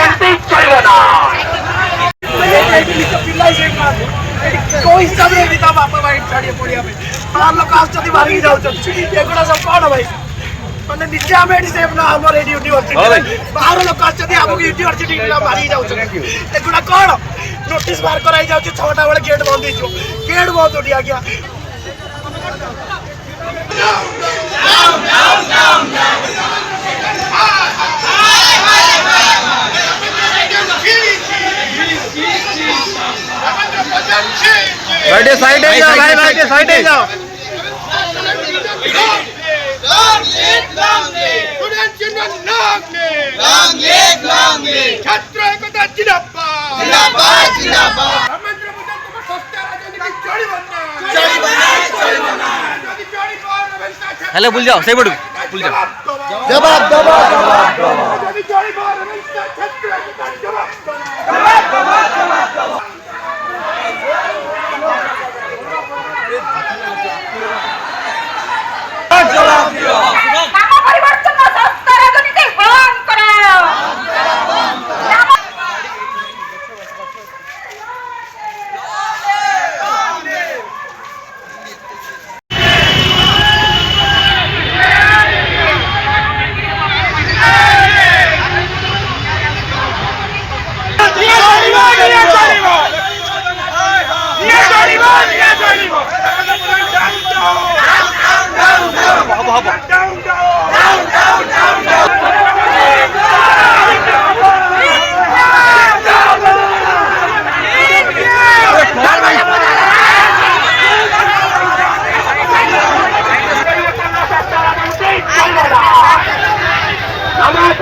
রাজনীতি চলবে না। कोई हिसाब नहीं था बापा भाई छाड़िए पड़िया में बाहर लोग कास्ट जदी मारी जाओ ये गुड़ा सब कौन है भाई मैंने नीचे में एडी सेफ ना हमारे यूनिवर्सिटी बाहर लोग कास्ट जदी हमको यूनिवर्सिटी ना मारी जाओ ये गुड़ा कौन नोटिस बाहर कराई जाओ 6टा वाले गेट बंद हो गेट बहुत उठिया गया बैठे साइड है जाओ भाई बैठे साइड है जाओ छात्र एकता जिंदाबाद जिंदाबाद जिंदाबाद रामेंद्र मुझे तुम सस्ता राजनीति चोरी बनना हेलो भूल जाओ सही बड़ू भूल जाओ जवाब जवाब जवाब राजनीति चोरी बनना छात्र एकता जवाब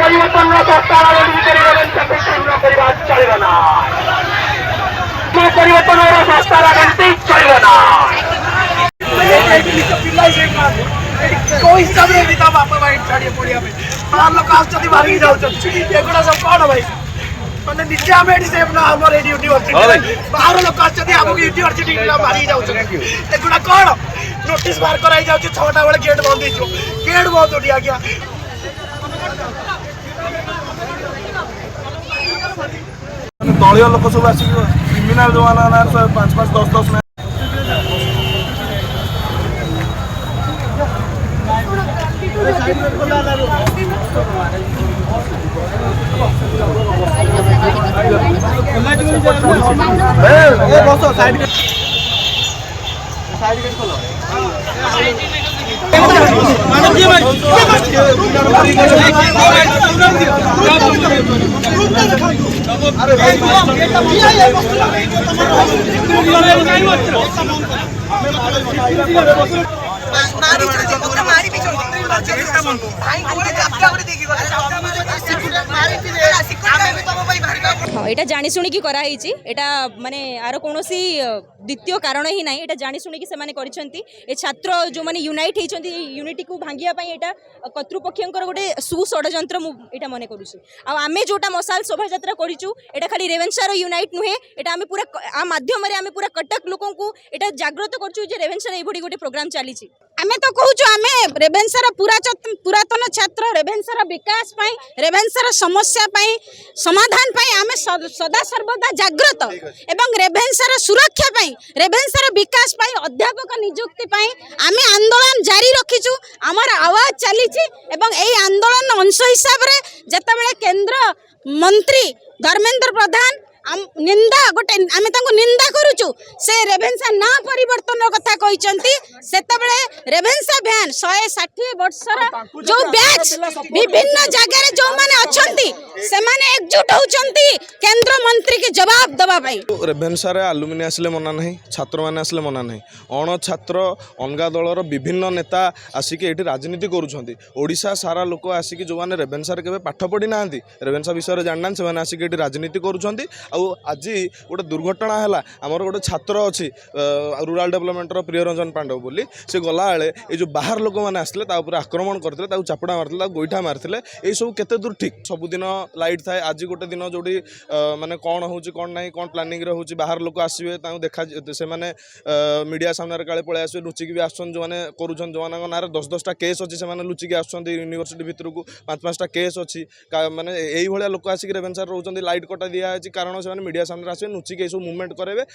परिवर्तन सस्ता राजनीति चलবে ना कोई हिसाब नहीं था बापा भाई छाड़िए पड़िया में बाहर लोग कास्ट जदी मारी जाओ ये गुड़ा सब कौन है भाई मैंने नीचे में एडी सेफ ना हमारे यूनिवर्सिटी बाहर लोग कास्ट जदी हमको यूनिवर्सिटी ना मारी जाओ ये गुड़ा कौन नोटिस बाहर कराई जाओ 6टा वाले गेट बंद हो गेट बहुत उठिया गया दलियों लोक सब आसिक क्रिमिनाल जो 5 5 10 10 हाँ यहाँ जाशुणी कराई माने आर कौन द्वितीय कारण ही ना यहाँ जाशुणी से छात्र जो मैंने यूनाइट होती यूनिटी को भांगापी यहाँ कर्तृपक्षर गोटे सुषड्यंत्र मुझे मन करें जोटा मसाल शोभा यात्रा करूँ खाली रेवेन्सार यूनाइट नुहे यहाँ आम पूरा मध्यम पूरा कटक लोक यहाँ जागृत करूँ रेवेन्सार ये गोटे प्रोग्राम चली आमे तो कहूँ आमे रेवेन्सार पुरातन छात्र रेवेन्सार विकास रेवेन्सार समस्या समाधान आमे सदा सर्वदा जागृत एवं रेवेन्सार सुरक्षा रेवेन्सार विकास अध्यापक नियुक्ति आमे आंदोलन जारी रखीचु आमर आवाज चली आंदोलन अंश हिसाब से जितेबाला केंद्र मंत्री धर्मेंद्र प्रधान निंदा गोटे आम निंदा करुचु से रेवेन्सा ना परिवर्तन कथा कहते रेवेन्सा भ्यान 160 वर्षर जो बैच विभिन्न जगह जो माने अछंती से माने एकजुट होचंती केंद्र मंत्री के जवाब दबा पाई रेवेन्सा रे अलुमिनी आसले मना नहीं छात्र माने आसले मना नहीं अण छात्र अलगा दलर विभिन्न नेता आसिक एठी राजनीति करूछंती ओडिशा सारा लोक आसिक जो माने रेवेन्सा रे केबे पाठ पढ़ी नांती रेवेन्सा विषय रे जाननान से माने आसिक एठी राजनीति करूछंती ଆଉ ଆଜି ଗୋଟେ ଦୁର୍ଘଟଣା ହେଲା ଆମର ଗୋଟେ ଛାତ୍ର ଅଛି ରୁରାଲ ଡେଭଲପमेଣ୍ଟର ପ୍ରିୟରଞ୍ଜନ ପାଣ୍ଡବ ବୋଲି ସେ ଗଲାବେଳେ ଏଇ ଯେଉଁ ବାହାର ଲୋକମାନେ ଆସିଥିଲେ ତା ଉପରେ ଆକ୍ରମଣ କରିଥିଲେ ତାକୁ ଚାପୁଡ଼ା ମାରିଥିଲେ ତାକୁ ଗୋଇଠା ମାରିଥିଲେ ଏଇସବୁ କେତେ ଦୂର ଠିକ୍ ସବୁଦିନ ଲାଇଟ୍ ଥାଏ ଆଜି ଗୋଟେ ଦିନ ଯେଉଁଠି ମାନେ କ'ଣ ହେଉଛି କ'ଣ ନାହିଁ କ'ଣ ପ୍ଲାନିଂରେ ହେଉଛି ବାହାର ଲୋକ ଆସିବେ ତାଙ୍କୁ ଦେଖା ସେମାନେ ମିଡ଼ିଆ ସାମ୍ନାରେ କାଳେ ପଳେଇ ଆସିବେ ଲୁଚିକି ବି ଆସୁଛନ୍ତି ଯେଉଁମାନେ କରୁଛନ୍ତି ଯେଉଁମାନଙ୍କ ନାଁରେ 10-10ଟା କେସ୍ ଅଛି ସେମାନେ ଲୁଚିକି ଆସୁଛନ୍ତି ୟୁନିଭର୍ସିଟି ଭିତରକୁ 5-5ଟା କେସ୍ ଅଛି ମାନେ ଏଇଭଳିଆ ଲୋକ ଆସିକି ରେଭେନ୍ସାରେ ରହୁଛନ୍ତି ଲାଇଟ୍ କଟା ଦିଆହେଇଛି କାରଣ ସେମାନେ ମିଡ଼ିଆ ସାମ୍ନାରେ ଆସିବେ ଲୁଚିକି ଏଇସବୁ ମୁଭମେଣ୍ଟ କରାଇବେ